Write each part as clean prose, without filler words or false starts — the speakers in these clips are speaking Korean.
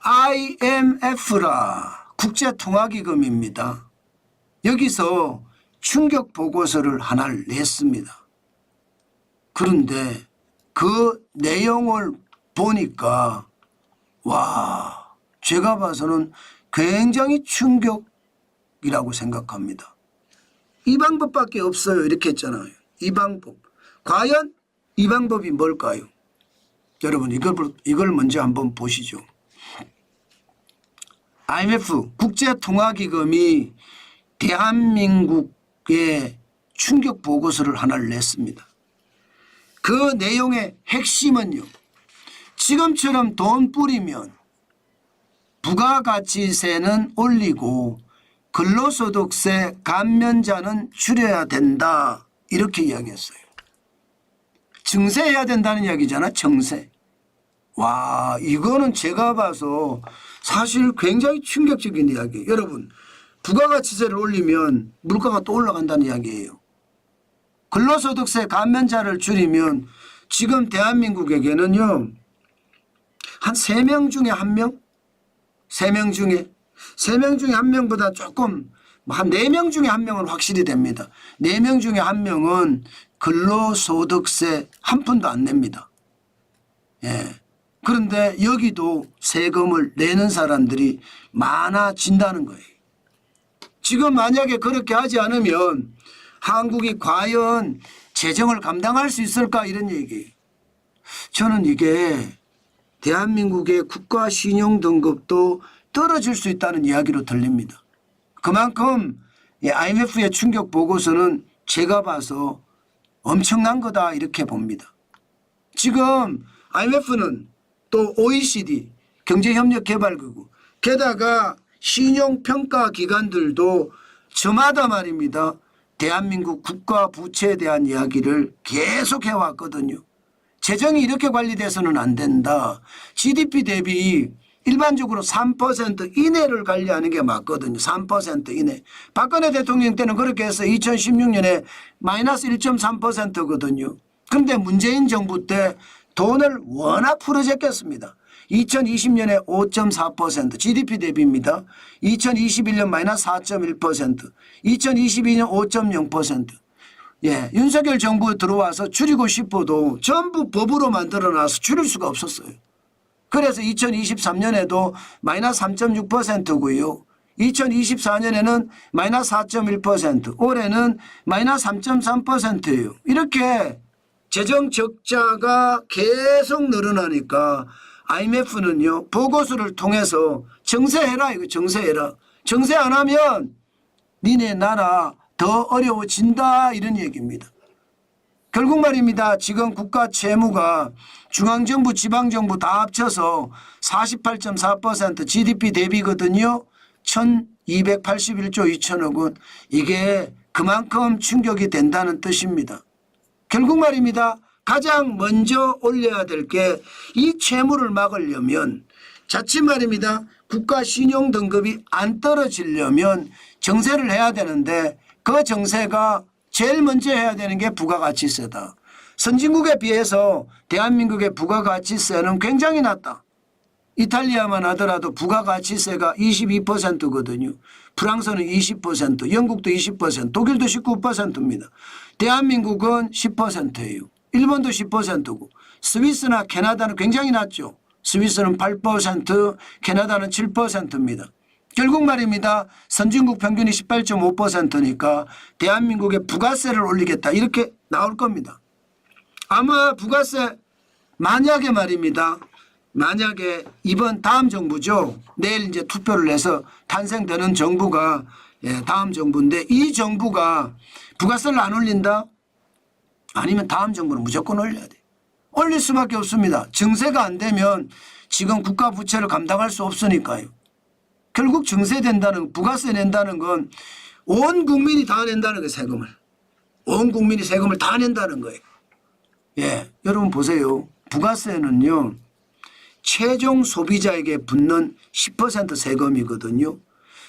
IMF라 국제통화기금입니다. 여기서 충격 보고서를 하나를 냈습니다. 그런데 그 내용을 보니까 와, 제가 봐서는 굉장히 충격이라고 생각합니다. 이 방법밖에 없어요 이렇게 했잖아요. 이 방법. 과연 이 방법이 뭘까요? 여러분 이걸 먼저 한번 보시죠. IMF 국제통화기금이 대한민국에 충격 보고서를 하나를 냈습니다. 그 내용의 핵심은요. 지금처럼 돈 뿌리면 부가가치세는 올리고 근로소득세 감면자는 줄여야 된다. 이렇게 이야기했어요. 증세해야 된다는 이야기잖아. 증세. 와, 이거는 제가 봐서 사실 굉장히 충격적인 이야기예요. 여러분, 부가가치세를 올리면 물가가 또 올라간다는 이야기예요. 근로소득세 감면자를 줄이면 지금 대한민국에게는요. 한 3명 중에 1명? 3명 중에 1명보다 조금 한 4명 중에 1명은 확실히 됩니다. 4명 중에 1명은 근로소득세 한 푼도 안 냅니다. 예. 그런데 여기도 세금을 내는 사람들이 많아진다는 거예요. 지금 만약에 그렇게 하지 않으면 한국이 과연 재정을 감당할 수 있을까 이런 얘기예요. 저는 이게 대한민국의 국가 신용 등급도 떨어질 수 있다는 이야기로 들립니다. 그만큼 IMF의 충격 보고서는 제가 봐서 엄청난 거다 이렇게 봅니다. 지금 IMF는 또 OECD 경제협력개발기구 게다가 신용평가 기관들도 저마다 말입니다. 대한민국 국가 부채에 대한 이야기를 계속 해왔거든요. 재정이 이렇게 관리돼서는 안 된다. GDP 대비 일반적으로 3% 이내를 관리하는 게 맞거든요. 3% 이내. 박근혜 대통령 때는 그렇게 해서 2016년에 마이너스 1.3%거든요. 그런데 문재인 정부 때 돈을 워낙 풀어제꼈습니다. 2020년에 5.4% GDP 대비입니다. 2021년 마이너스 4.1%, 2022년 5.0%. 예, 윤석열 정부 들어와서 줄이고 싶어도 전부 법으로 만들어놔서 줄일 수가 없었어요. 그래서 2023년에도 마이너스 3.6%고요. 2024년에는 마이너스 4.1%, 올해는 마이너스 3.3%예요. 이렇게 재정 적자가 계속 늘어나니까 IMF는요. 보고서를 통해서 정세해라 이거 정세해라. 정세 안 하면 니네 나라 더 어려워진다 이런 얘기입니다. 결국 말입니다. 지금 국가 채무가 중앙정부 지방정부 다 합쳐서 48.4% GDP 대비거든요. 1281조 2천억 원. 이게 그만큼 충격이 된다는 뜻입니다. 결국 말입니다. 가장 먼저 올려야 될 게 이 채무를 막으려면 자칫 말입니다. 국가 신용 등급이 안 떨어지려면 정세를 해야 되는데 그 정세가 제일 먼저 해야 되는 게 부가가치세다. 선진국에 비해서 대한민국의 부가가치세는 굉장히 낮다. 이탈리아만 하더라도 부가가치세가 22%거든요. 프랑스는 20%, 영국도 20%, 독일도 19%입니다. 대한민국은 10%예요. 일본도 10%고 스위스나 캐나다는 굉장히 낮죠. 스위스는 8%, 캐나다는 7%입니다. 결국 말입니다. 선진국 평균이 18.5%니까 대한민국의 부가세를 올리겠다 이렇게 나올 겁니다. 아마 부가세 만약에 말입니다. 만약에 이번 다음 정부죠. 내일 이제 투표를 해서 탄생되는 정부가 다음 정부인데 이 정부가 부가세를 안 올린다? 아니면 다음 정부는 무조건 올려야 돼. 올릴 수밖에 없습니다. 증세가 안 되면 지금 국가 부채를 감당할 수 없으니까요. 결국 증세된다는 부가세 낸다는 건 온 국민이 다 낸다는 거예요. 세금을. 온 국민이 세금을 다 낸다는 거예요. 예, 여러분 보세요. 부가세는요. 최종 소비자에게 붙는 10% 세금이거든요.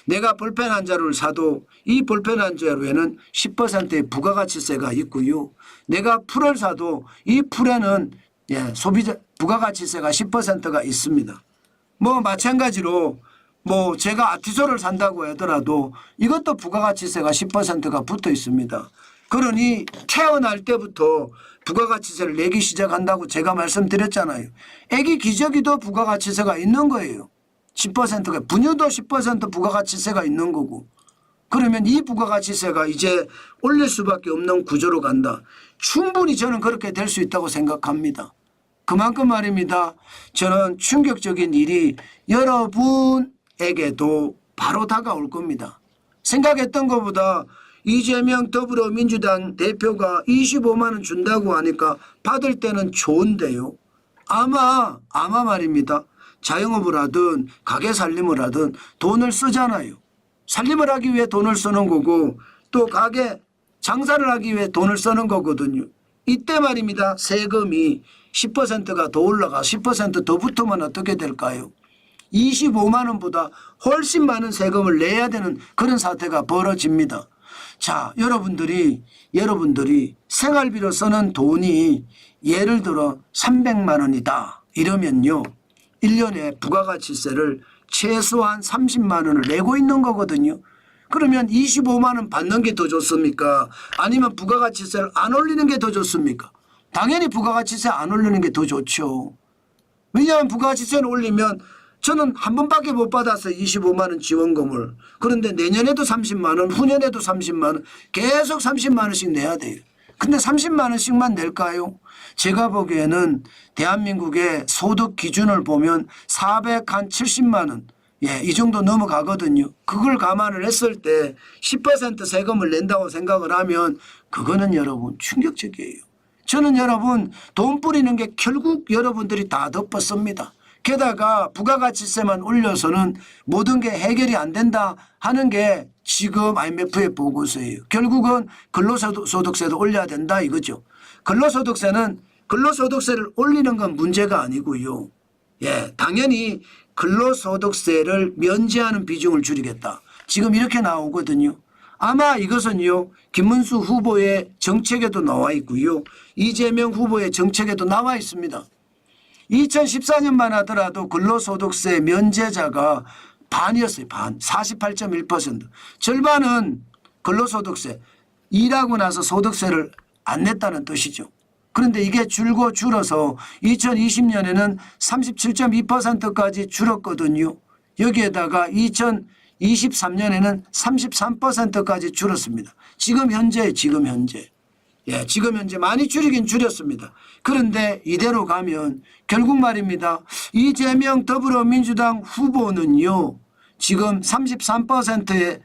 내가 볼펜 한 자루를 사도 이 볼펜 한 자루에는 10%의 부가가치세가 있고요. 내가 풀을 사도 이 풀에는 소비자 부가가치세가 10%가 있습니다. 뭐 마찬가지로 뭐 제가 아티소를 산다고 하더라도 이것도 부가가치세가 10%가 붙어 있습니다. 그러니 태어날 때부터 부가가치세를 내기 시작한다고 제가 말씀드렸잖아요. 아기 기저귀도 부가가치세가 있는 거예요. 10%가 분유도 10% 부가가치세가 있는 거고. 그러면 이 부가가치세가 이제 올릴 수밖에 없는 구조로 간다. 충분히 저는 그렇게 될 수 있다고 생각합니다. 그만큼 말입니다. 저는 충격적인 일이 여러분에게도 바로 다가올 겁니다. 생각했던 것보다 이재명 더불어민주당 대표가 25만 원 준다고 하니까 받을 때는 좋은데요. 아마 말입니다. 자영업을 하든 가게 살림을 하든 돈을 쓰잖아요. 살림을 하기 위해 돈을 쓰는 거고 또 가게 장사를 하기 위해 돈을 쓰는 거거든요. 이때 말입니다. 세금이 10%가 더 올라가 10% 더 붙으면 어떻게 될까요? 25만 원보다 훨씬 많은 세금을 내야 되는 그런 사태가 벌어집니다. 자, 여러분들이 생활비로 쓰는 돈이 예를 들어 300만 원이다 이러면요. 1년에 부가가치세를 최소한 30만 원을 내고 있는 거거든요. 그러면 25만 원 받는 게 더 좋습니까? 아니면 부가가치세를 안 올리는 게 더 좋습니까? 당연히 부가가치세 안 올리는 게 더 좋죠. 왜냐하면 부가가치세를 올리면 저는 한 번밖에 못 받았어요. 25만 원 지원금을. 그런데 내년에도 30만 원, 후년에도 30만 원, 계속 30만 원씩 내야 돼요. 근데 30만 원씩만 낼까요? 제가 보기에는 대한민국의 소득 기준을 보면 470만 원, 이 정도 넘어가거든요. 그걸 감안을 했을 때 10% 세금을 낸다고 생각을 하면 그거는 여러분 충격적이에요. 저는 여러분 돈 뿌리는 게 결국 여러분들이 다 덮었습니다. 게다가 부가가치세만 올려서는 모든 게 해결이 안 된다 하는 게 지금 IMF의 보고서예요. 결국은 근로소득세도 올려야 된다 이거죠. 근로소득세를 올리는 건 문제가 아니고요. 당연히 근로소득세를 면제하는 비중을 줄이겠다. 지금 이렇게 나오거든요. 아마 이것은요. 김문수 후보의 정책에도 나와 있고요. 이재명 후보의 정책에도 나와 있습니다. 2014년만 하더라도 근로소득세 면제자가 반이었어요. 반. 48.1%. 절반은 근로소득세. 일하고 나서 소득세를 안 냈다는 뜻이죠. 그런데 이게 줄어서 2020년에는 37.2%까지 줄었거든요. 여기에다가 2023년에는 33%까지 줄었습니다. 지금 현재 많이 줄이긴 줄였습니다. 그런데 이대로 가면 결국 말입니다. 이재명 더불어민주당 후보는요. 지금 33%의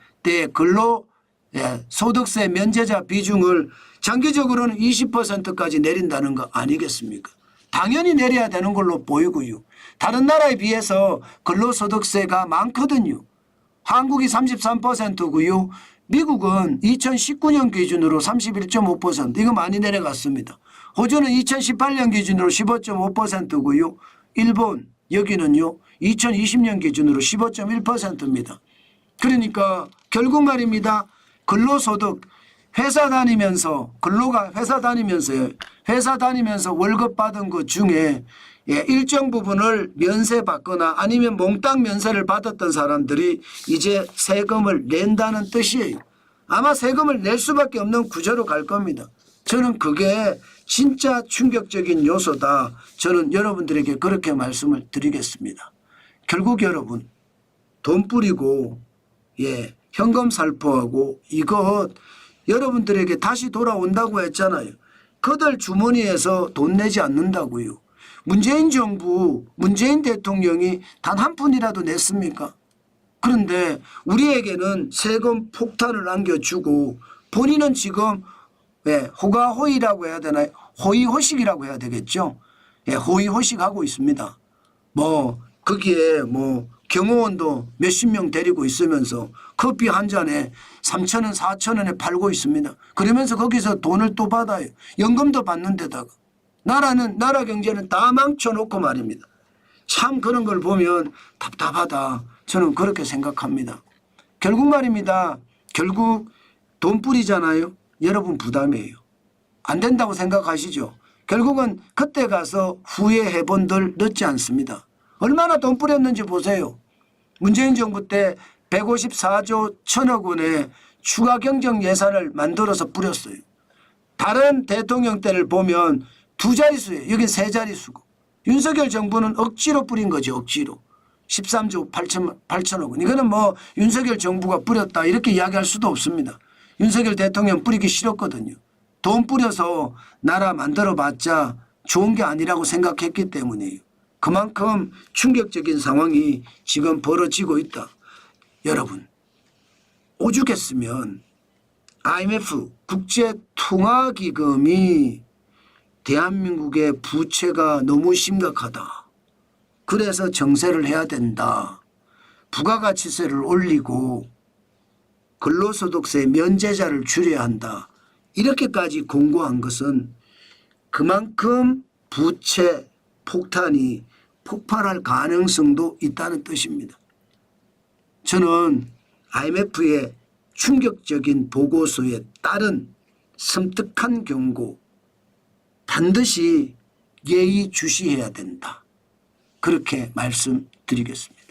소득세 면제자 비중을 장기적으로는 20%까지 내린다는 거 아니겠습니까? 당연히 내려야 되는 걸로 보이고요. 다른 나라에 비해서 근로소득세가 많거든요. 한국이 33%고요. 미국은 2019년 기준으로 31.5% 이거 많이 내려갔습니다. 호주는 2018년 기준으로 15.5%고요. 일본 여기는요. 2020년 기준으로 15.1%입니다. 그러니까 결국 말입니다. 근로소득 회사 다니면서 월급 받은 것 중에 일정 부분을 면세받거나 아니면 몽땅 면세를 받았던 사람들이 이제 세금을 낸다는 뜻이에요. 아마 세금을 낼 수밖에 없는 구조로 갈 겁니다. 저는 그게 진짜 충격적인 요소다. 저는 여러분들에게 그렇게 말씀을 드리겠습니다. 결국 여러분 돈 뿌리고 현금 살포하고 이것 여러분들에게 다시 돌아온다고 했잖아요. 그들 주머니에서 돈 내지 않는다고요. 문재인 정부, 문재인 대통령이 단 한 푼이라도 냈습니까? 그런데 우리에게는 세금 폭탄을 안겨주고 본인은 지금 호가호의라고 해야 되나요? 호의호식이라고 해야 되겠죠. 호의호식하고 있습니다. 거기에 경호원도 몇십 명 데리고 있으면서 커피 한 잔에 3,000원, 4,000원에 팔고 있습니다. 그러면서 거기서 돈을 또 받아요. 연금도 받는 데다가. 나라 경제는 다 망쳐놓고 말입니다. 참 그런 걸 보면 답답하다. 저는 그렇게 생각합니다. 결국 말입니다. 결국 돈 뿌리잖아요. 여러분 부담이에요. 안 된다고 생각하시죠. 결국은 그때 가서 후회해본들 늦지 않습니다. 얼마나 돈 뿌렸는지 보세요. 문재인 정부 때 154조 1천억 원의 추가 경정 예산을 만들어서 뿌렸어요. 다른 대통령 때를 보면 두 자릿수예요. 여긴 세 자릿수고. 윤석열 정부는 억지로 뿌린 거죠. 억지로. 13조 8천억 원. 이거는 뭐 윤석열 정부가 뿌렸다 이렇게 이야기할 수도 없습니다. 윤석열 대통령 뿌리기 싫었거든요. 돈 뿌려서 나라 만들어봤자 좋은 게 아니라고 생각했기 때문이에요. 그만큼 충격적인 상황이 지금 벌어지고 있다. 여러분 오죽했으면 IMF 국제통화기금이 대한민국의 부채가 너무 심각하다. 그래서 정세를 해야 된다. 부가가치세를 올리고 근로소득세 면제자를 줄여야 한다. 이렇게까지 공고한 것은 그만큼 부채 폭탄이 폭발할 가능성도 있다는 뜻입니다. 저는 IMF의 충격적인 보고서에 따른 섬뜩한 경고 반드시 예의주시해야 된다. 그렇게 말씀드리겠습니다.